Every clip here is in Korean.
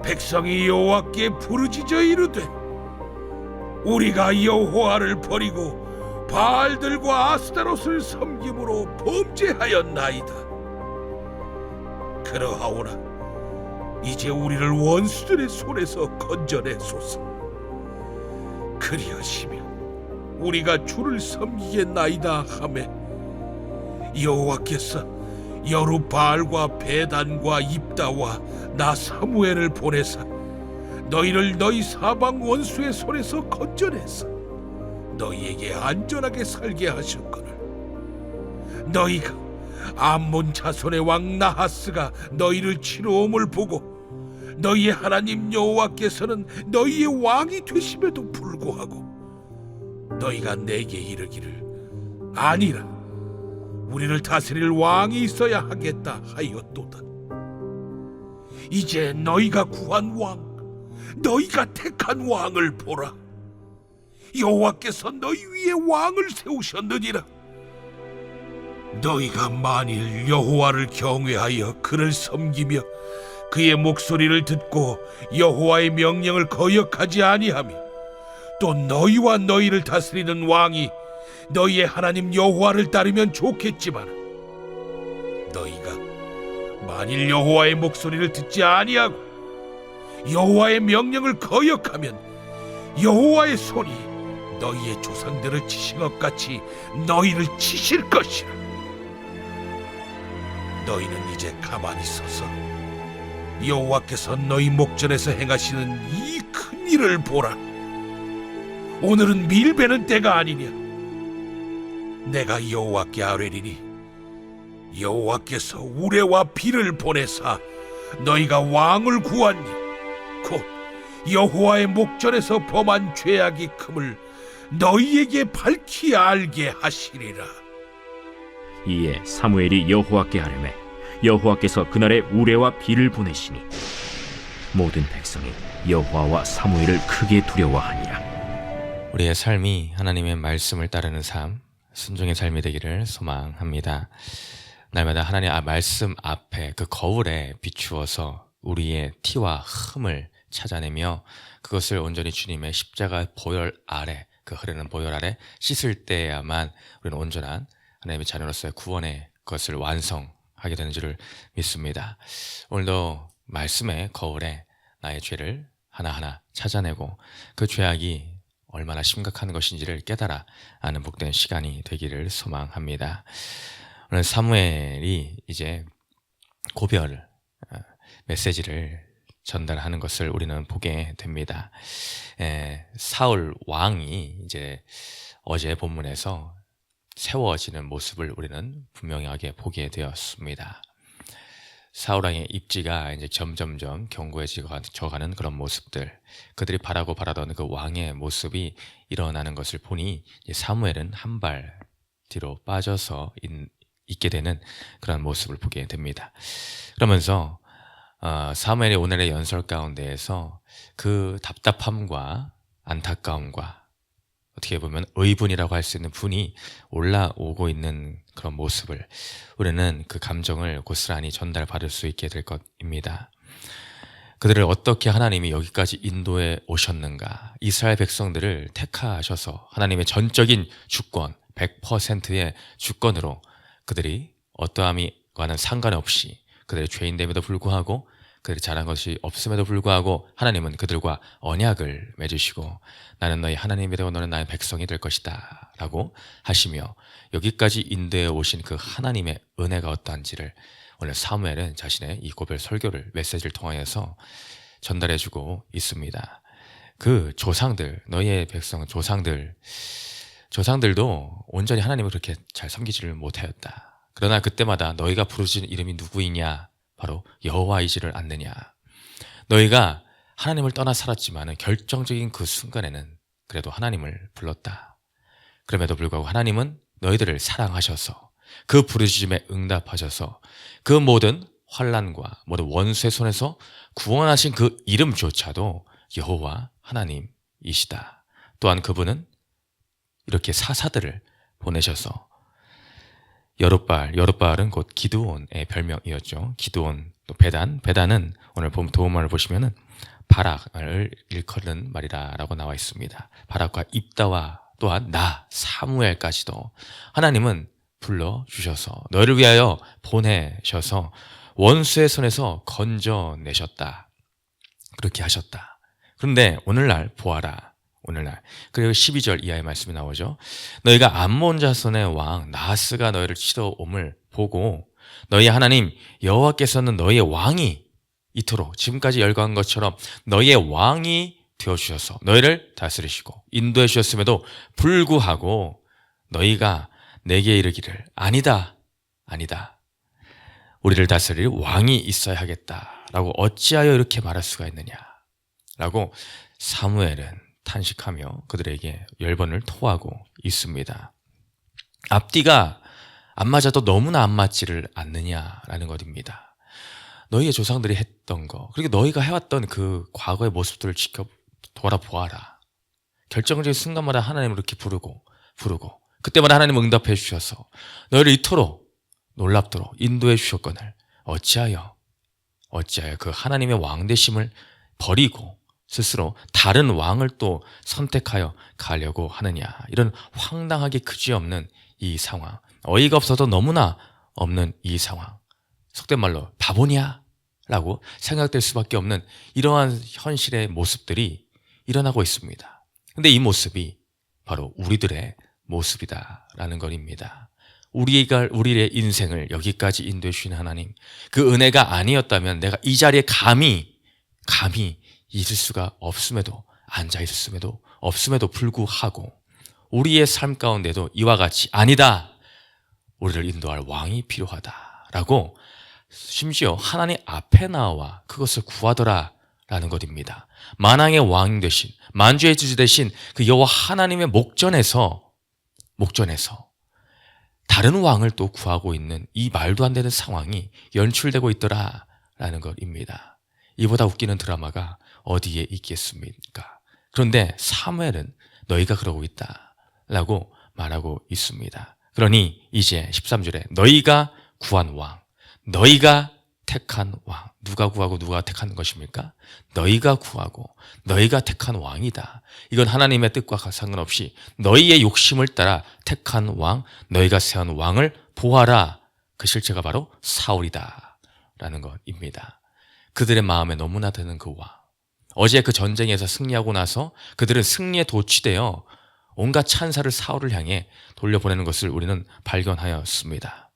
백성이 여호와께 부르짖어 이르되 우리가 여호와를 버리고 바알들과 아스타롯을 섬김으로 범죄하였나이다. 그러하오나 이제 우리를 원수들의 손에서 건져내소서. 그리하시며 우리가 주를 섬기겠나이다 하매 여호와께서 여룻바알과 베단과 입다와 나 사무엘을 보내사 너희를 너희 사방 원수의 손에서 건져내서 너희에게 안전하게 살게 하셨거늘 너희가 암몬 자손의 왕 나하스가 너희를 치러옴을 보고 너희의 하나님 여호와께서는 너희의 왕이 되심에도 불구하고 너희가 내게 이르기를 아니라 우리를 다스릴 왕이 있어야 하겠다 하였도다. 이제 너희가 구한 왕, 너희가 택한 왕을 보라. 여호와께서 너희 위에 왕을 세우셨느니라. 너희가 만일 여호와를 경외하여 그를 섬기며 그의 목소리를 듣고 여호와의 명령을 거역하지 아니하며 또 너희와 너희를 다스리는 왕이 너희의 하나님 여호와를 따르면 좋겠지만 너희가 만일 여호와의 목소리를 듣지 아니하고 여호와의 명령을 거역하면 여호와의 손이 너희의 조상들을 치신 것 같이 너희를 치실 것이라. 너희는 이제 가만히 서서 여호와께서 너희 목전에서 행하시는 이 큰 일을 보라. 오늘은 밀베는 때가 아니냐. 내가 여호와께 아뢰리니 여호와께서 우레와 비를 보내사 너희가 왕을 구하니 곧 여호와의 목전에서 범한 죄악이 큼을 너희에게 밝히 알게 하시리라. 이에 사무엘이 여호와께 아뢰매 여호와께서 그날에 우레와 비를 보내시니 모든 백성이 여호와와 사무엘을 크게 두려워하니라. 우리의 삶이 하나님의 말씀을 따르는 삶, 순종의 삶이 되기를 소망합니다. 날마다 하나님의 말씀 앞에 그 거울에 비추어서 우리의 티와 흠을 찾아내며 그것을 온전히 주님의 십자가 보혈 아래, 그 흐르는 보혈 아래 씻을 때야만 우리는 온전한 하나님의 자녀로서의 구원의 것을 완성하게 되는 줄을 믿습니다. 오늘도 말씀의 거울에 나의 죄를 하나하나 찾아내고 그 죄악이 얼마나 심각한 것인지를 깨달아 아는 복된 시간이 되기를 소망합니다. 오늘 사무엘이 이제 고별 메시지를 전달하는 것을 우리는 보게 됩니다. 사울 왕이 이제 어제 본문에서 세워지는 모습을 우리는 분명하게 보게 되었습니다. 사울 왕의 입지가 이제 점점점 견고해져가는 그런 모습들, 그들이 바라던 그 왕의 모습이 일어나는 것을 보니 사무엘은 한 발 뒤로 빠져서 있게 되는 그런 모습을 보게 됩니다. 그러면서 사무엘이 오늘의 연설 가운데에서 그 답답함과 안타까움과 어떻게 보면 의분이라고 할 수 있는 분이 올라오고 있는 그런 모습을 우리는 그 감정을 고스란히 전달받을 수 있게 될 것입니다. 그들을 어떻게 하나님이 여기까지 인도해 오셨는가, 이스라엘 백성들을 택하셔서 하나님의 전적인 주권, 100%의 주권으로 그들이 어떠함과는 상관없이 그들의 죄인됨에도 불구하고 그들이 잘한 것이 없음에도 불구하고 하나님은 그들과 언약을 맺으시고 나는 너희 하나님이 되고 너는 나의 백성이 될 것이다 라고 하시며 여기까지 인도해 오신 그 하나님의 은혜가 어떠한지를 오늘 사무엘은 자신의 이 고별 설교를 메시지를 통하여서 전달해주고 있습니다. 그 조상들, 너희의 백성 조상들도 온전히 하나님을 그렇게 잘 섬기지를 못하였다. 그러나 그때마다 너희가 부르짖는 이름이 누구이냐? 바로 여호와이지를 않느냐. 너희가 하나님을 떠나 살았지만 결정적인 그 순간에는 그래도 하나님을 불렀다. 그럼에도 불구하고 하나님은 너희들을 사랑하셔서 그 부르짖음에 응답하셔서 그 모든 환난과 모든 원수의 손에서 구원하신 그 이름조차도 여호와 하나님이시다. 또한 그분은 이렇게 사사들을 보내셔서 여룻바알은 곧 기드온의 별명이었죠. 기드온 또 배단은 오늘 도움을 보시면은 바락을 일컫는 말이라고 나와 있습니다. 바락과 입다와 또한 나 사무엘까지도 하나님은 불러주셔서 너희를 위하여 보내셔서 원수의 손에서 건져내셨다. 그렇게 하셨다. 그런데 오늘날 보아라. 오늘날 그리고 12절 이하의 말씀이 나오죠. 너희가 암몬 자손의 왕 나하스가 너희를 치러 옴을 보고 너희 하나님 여호와께서는 너희의 왕이 이토록 지금까지 열거한 것처럼 너희의 왕이 되어주셔서 너희를 다스리시고 인도해 주셨음에도 불구하고 너희가 내게 이르기를 아니다 우리를 다스릴 왕이 있어야 하겠다라고 어찌하여 이렇게 말할 수가 있느냐라고 사무엘은 탄식하며 그들에게 열번을 토하고 있습니다. 앞뒤가 안 맞아도 너무나 안 맞지를 않느냐라는 것입니다. 너희의 조상들이 했던 거 그리고 너희가 해왔던 그 과거의 모습들을 돌아보아라. 결정적인 순간마다 하나님을 이렇게 부르고 그때마다 하나님은 응답해 주셔서 너희를 이토록 놀랍도록 인도해 주셨거늘 어찌하여 그 하나님의 왕되심을 버리고 스스로 다른 왕을 또 선택하여 가려고 하느냐. 이런 황당하게 그지없는 이 상황, 어이가 없어도 너무나 없는 이 상황, 속된 말로 바보냐? 라고 생각될 수밖에 없는 이러한 현실의 모습들이 일어나고 있습니다. 근데 이 모습이 바로 우리들의 모습이다라는 것입니다. 우리의 인생을 여기까지 인도해 주신 하나님, 그 은혜가 아니었다면 내가 이 자리에 감히 있을 수가 없음에도, 앉아 있었음에도 없음에도 불구하고 우리의 삶 가운데도 이와 같이 아니다, 우리를 인도할 왕이 필요하다라고 심지어 하나님 앞에 나와 그것을 구하더라라는 것입니다. 만왕의 왕 되신, 만주의 주주 되신 그 여호와 하나님의 목전에서 다른 왕을 또 구하고 있는 이 말도 안 되는 상황이 연출되고 있더라라는 것입니다. 이보다 웃기는 드라마가 어디에 있겠습니까? 그런데 사무엘은 너희가 그러고 있다라고 말하고 있습니다. 그러니 이제 13절에 너희가 구한 왕, 너희가 택한 왕, 누가 구하고 누가 택한 것입니까? 너희가 구하고 너희가 택한 왕이다. 이건 하나님의 뜻과 상관없이 너희의 욕심을 따라 택한 왕, 너희가 세운 왕을 보아라. 그 실체가 바로 사울이다 라는 것입니다. 그들의 마음에 너무나 드는 그 왕, 어제 그 전쟁에서 승리하고 나서 그들은 승리에 도취되어 온갖 찬사를 사울을 향해 돌려보내는 것을 우리는 발견하였습니다.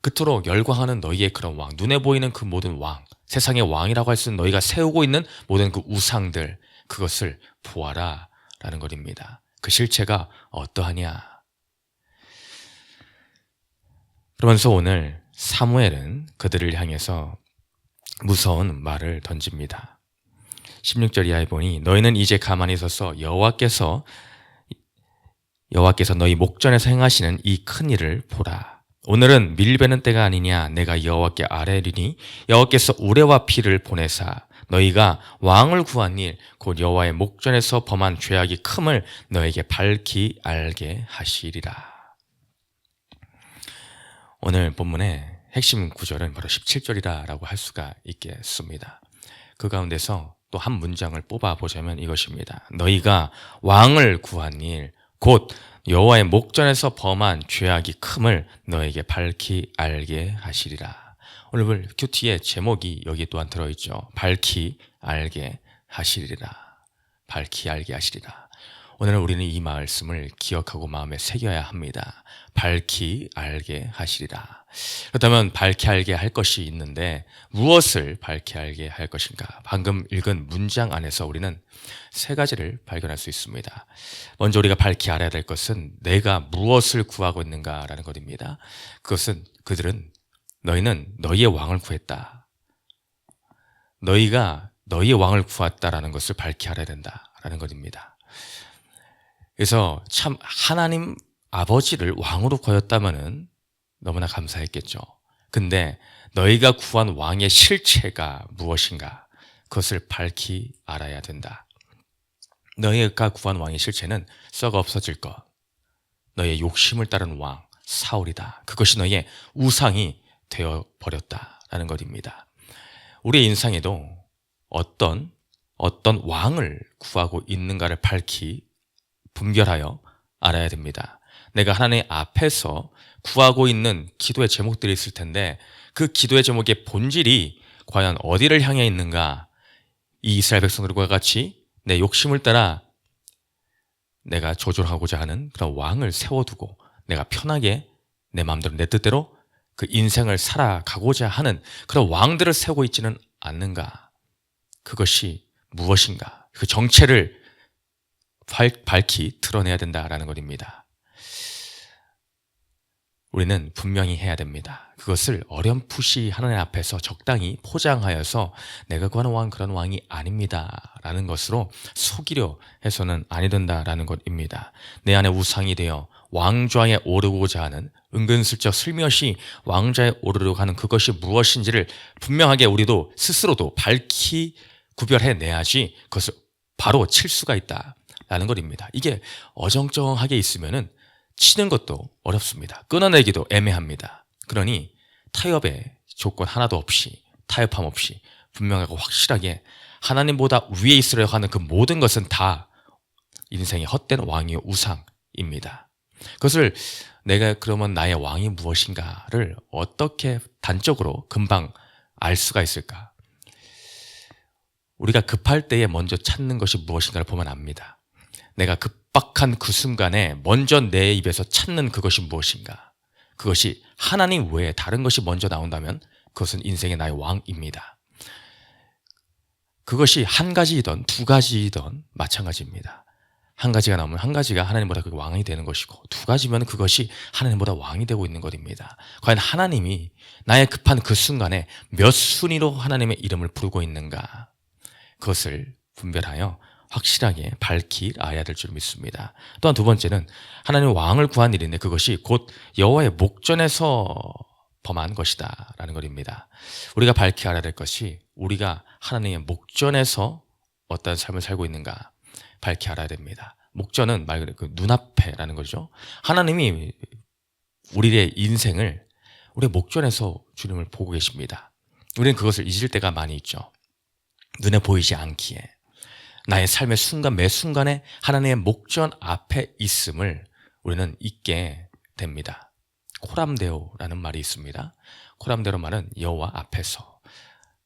그토록 열광하는 너희의 그런 왕, 눈에 보이는 그 모든 왕, 세상의 왕이라고 할 수 있는 너희가 세우고 있는 모든 그 우상들, 그것을 보아라 라는 것입니다. 그 실체가 어떠하냐. 그러면서 오늘 사무엘은 그들을 향해서 무서운 말을 던집니다. 16절 이하에 보니 너희는 이제 가만히 서서 여호와께서 너희 목전에서 행하시는 이 큰 일을 보라. 오늘은 밀베는 때가 아니냐. 내가 여호와께 아뢰리니 여호와께서 우레와 피를 보내사 너희가 왕을 구한 일 곧 여호와의 목전에서 범한 죄악이 큼을 너에게 밝히 알게 하시리라. 오늘 본문의 핵심 구절은 바로 17절이라고 할 수가 있겠습니다. 그 가운데서 또 한 문장을 뽑아보자면 이것입니다. 너희가 왕을 구한 일 곧 여호와의 목전에서 범한 죄악이 큼을 너에게 밝히 알게 하시리라. 오늘 큐티의 제목이 여기 또한 들어있죠. 밝히 알게 하시리라. 밝히 알게 하시리라. 오늘 우리는 이 말씀을 기억하고 마음에 새겨야 합니다. 밝히 알게 하시리라. 그렇다면 밝히 알게 할 것이 있는데 무엇을 밝히 알게 할 것인가? 방금 읽은 문장 안에서 우리는 세 가지를 발견할 수 있습니다. 먼저 우리가 밝히 알아야 될 것은 내가 무엇을 구하고 있는가라는 것입니다. 그것은 너희는 너희의 왕을 구했다. 너희가 너희의 왕을 구했다라는 것을 밝히 알아야 된다라는 것입니다. 그래서 참 하나님 아버지를 왕으로 구하였다면은 너무나 감사했겠죠. 근데 너희가 구한 왕의 실체가 무엇인가? 그것을 밝히 알아야 된다. 너희가 구한 왕의 실체는 썩어 없어질 것. 너희의 욕심을 따른 왕, 사울이다. 그것이 너희의 우상이 되어버렸다라는 것입니다. 우리의 인생에도 어떤 왕을 구하고 있는가를 밝히 분별하여 알아야 됩니다. 내가 하나님 앞에서 구하고 있는 기도의 제목들이 있을 텐데 그 기도의 제목의 본질이 과연 어디를 향해 있는가? 이 이스라엘 백성들과 같이 내 욕심을 따라 내가 조절하고자 하는 그런 왕을 세워두고 내가 편하게 내 마음대로 내 뜻대로 그 인생을 살아가고자 하는 그런 왕들을 세우고 있지는 않는가? 그것이 무엇인가? 그 정체를 밝히 드러내야 된다라는 것입니다. 우리는 분명히 해야 됩니다. 그것을 어렴풋이 하나님 앞에서 적당히 포장하여서 내가 구하는 왕은 그런 왕이 아닙니다 라는 것으로 속이려 해서는 아니 된다라는 것입니다. 내 안에 우상이 되어 왕좌에 오르고자 하는, 은근슬쩍 슬며시 왕좌에 오르려고 하는 그것이 무엇인지를 분명하게 우리도 스스로도 밝히 구별해내야지 그것을 바로 칠 수가 있다라는 것입니다. 이게 어정쩡하게 있으면은 치는 것도 어렵습니다. 끊어내기도 애매합니다. 그러니 타협의 조건 하나도 없이, 타협함 없이 분명하고 확실하게 하나님보다 위에 있으려고 하는 그 모든 것은 다 인생의 헛된 왕이요 우상입니다. 그것을 내가 그러면 나의 왕이 무엇인가를 어떻게 단적으로 금방 알 수가 있을까? 우리가 급할 때에 먼저 찾는 것이 무엇인가를 보면 압니다. 내가 급박한 그 순간에 먼저 내 입에서 찾는 그것이 무엇인가? 그것이 하나님 외에 다른 것이 먼저 나온다면 그것은 인생의 나의 왕입니다. 그것이 한 가지이든 두 가지이든 마찬가지입니다. 한 가지가 나오면 한 가지가 하나님보다 그 왕이 되는 것이고 두 가지면 그것이 하나님보다 왕이 되고 있는 것입니다. 과연 하나님이 나의 급한 그 순간에 몇 순위로 하나님의 이름을 부르고 있는가? 그것을 분별하여 확실하게 밝히 알아야 될 줄 믿습니다. 또한 두 번째는 하나님 왕을 구한 일인데 그것이 곧 여호와의 목전에서 범한 것이다 라는 것입니다. 우리가 밝히 알아야 될 것이 우리가 하나님의 목전에서 어떤 삶을 살고 있는가 밝히 알아야 됩니다. 목전은 말 그대로 그 눈앞에라는 거죠. 하나님이 우리의 인생을 우리의 목전에서 주님을 보고 계십니다. 우리는 그것을 잊을 때가 많이 있죠. 눈에 보이지 않기에 나의 삶의 순간 매 순간에 하나님의 목전 앞에 있음을 우리는 잊게 됩니다. 코람데오라는 말이 있습니다. 코람데오 말은 여호와 앞에서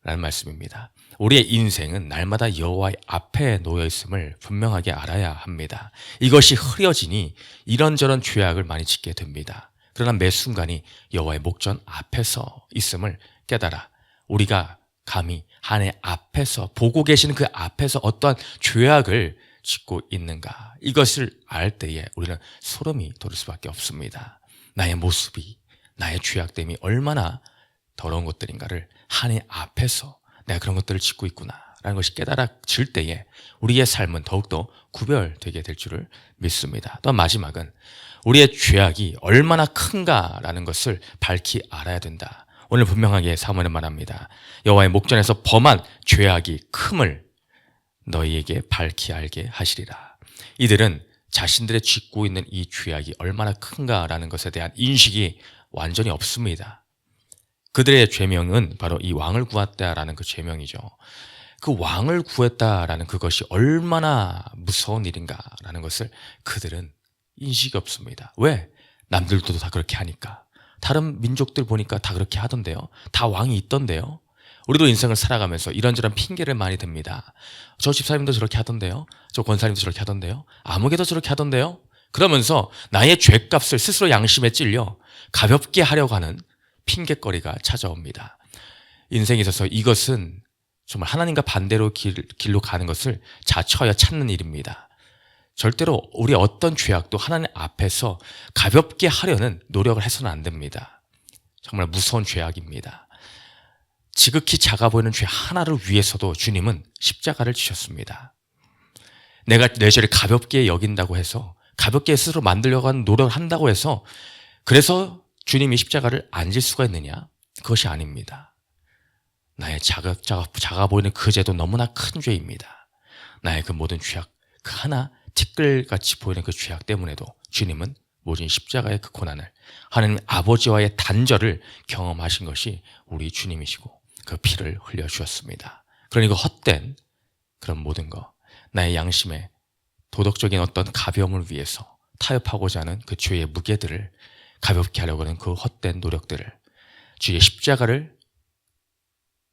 라는 말씀입니다. 우리의 인생은 날마다 여호와의 앞에 놓여 있음을 분명하게 알아야 합니다. 이것이 흐려지니 이런저런 죄악을 많이 짓게 됩니다. 그러나 매 순간이 여호와의 목전 앞에서 있음을 깨달아 우리가 감히 하나님 앞에서 보고 계시는 그 앞에서 어떠한 죄악을 짓고 있는가 이것을 알 때에 우리는 소름이 돋을 수밖에 없습니다. 나의 모습이 나의 죄악됨이 얼마나 더러운 것들인가를 하나님 앞에서 내가 그런 것들을 짓고 있구나라는 것이 깨달아질 때에 우리의 삶은 더욱더 구별되게 될 줄을 믿습니다. 또한 마지막은 우리의 죄악이 얼마나 큰가라는 것을 밝히 알아야 된다. 오늘 분명하게 사무엘은 말합니다. 여호와의 목전에서 범한 죄악이 큼을 너희에게 밝히 알게 하시리라. 이들은 자신들의 짓고 있는 이 죄악이 얼마나 큰가라는 것에 대한 인식이 완전히 없습니다. 그들의 죄명은 바로 이 왕을 구했다라는 그 죄명이죠. 그 왕을 구했다라는 그것이 얼마나 무서운 일인가라는 것을 그들은 인식이 없습니다. 왜? 남들도 다 그렇게 하니까. 다른 민족들 보니까 다 그렇게 하던데요. 다 왕이 있던데요. 우리도 인생을 살아가면서 이런저런 핑계를 많이 댑니다. 저 집사님도 저렇게 하던데요. 저 권사님도 저렇게 하던데요. 아무개도 저렇게 하던데요. 그러면서 나의 죄값을 스스로 양심에 찔려 가볍게 하려고 하는 핑계거리가 찾아옵니다. 인생에 있어서 이것은 정말 하나님과 반대로 길로 가는 것을 자처하여 찾는 일입니다. 절대로 우리 어떤 죄악도 하나님 앞에서 가볍게 하려는 노력을 해서는 안 됩니다. 정말 무서운 죄악입니다. 지극히 작아 보이는 죄 하나를 위해서도 주님은 십자가를 지셨습니다. 내가 내 죄를 가볍게 여긴다고 해서 가볍게 스스로 만들려고 하는 노력을 한다고 해서 그래서 주님이 십자가를 안 질 수가 있느냐? 그것이 아닙니다. 나의 작아 보이는 그 죄도 너무나 큰 죄입니다. 나의 그 모든 죄악 그 하나 티끌같이 보이는 그 죄악 때문에도 주님은 모진 십자가의 그 고난을 하나님 아버지와의 단절을 경험하신 것이 우리 주님이시고 그 피를 흘려주었습니다. 그러니 그 헛된 그런 모든 것, 나의 양심에 도덕적인 어떤 가벼움을 위해서 타협하고자 하는 그 죄의 무게들을 가볍게 하려고 하는 그 헛된 노력들을, 주의 십자가를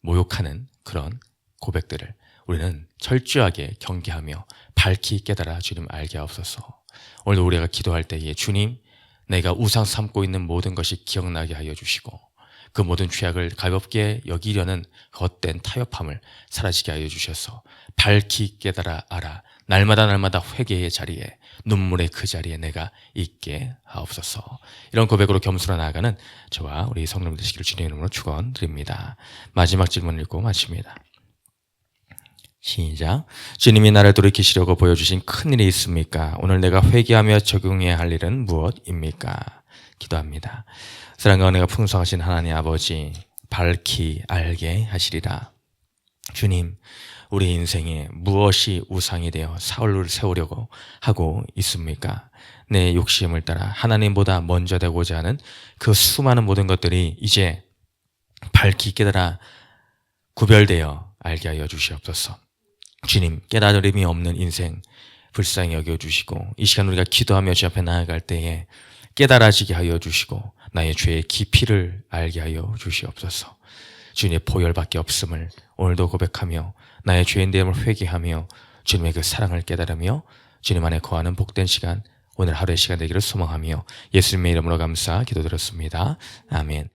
모욕하는 그런 고백들을 우리는 철저하게 경계하며 밝히 깨달아 주님 알게 하옵소서. 오늘도 우리가 기도할 때에 주님, 내가 우상 삼고 있는 모든 것이 기억나게 하여 주시고 그 모든 죄악을 가볍게 여기려는 헛된 타협함을 사라지게 하여 주셔서 밝히 깨달아 알아 날마다 회개의 자리에, 눈물의 그 자리에 내가 있게 하옵소서. 이런 고백으로 겸손하 나아가는 저와 우리 성도님 되시기를 주님의 이름으로 축원드립니다. 마지막 질문 읽고 마칩니다. 시작. 주님이 나를 돌이키시려고 보여주신 큰 일이 있습니까? 오늘 내가 회개하며 적용해야 할 일은 무엇입니까? 기도합니다. 사랑과 은혜가 풍성하신 하나님 아버지, 밝히 알게 하시리라. 주님, 우리 인생에 무엇이 우상이 되어 사울을 세우려고 하고 있습니까? 내 욕심을 따라 하나님보다 먼저 되고자 하는 그 수많은 모든 것들이 이제 밝히 깨달아 구별되어 알게 하여 주시옵소서. 주님, 깨달음이 없는 인생 불쌍히 여겨주시고 이 시간 우리가 기도하며 주 앞에 나아갈 때에 깨달아지게 하여 주시고 나의 죄의 깊이를 알게 하여 주시옵소서. 주님의 보혈밖에 없음을 오늘도 고백하며 나의 죄인됨을 회개하며 주님의 그 사랑을 깨달으며 주님 안에 거하는 복된 시간, 오늘 하루의 시간 되기를 소망하며 예수님의 이름으로 감사 기도드렸습니다. 아멘.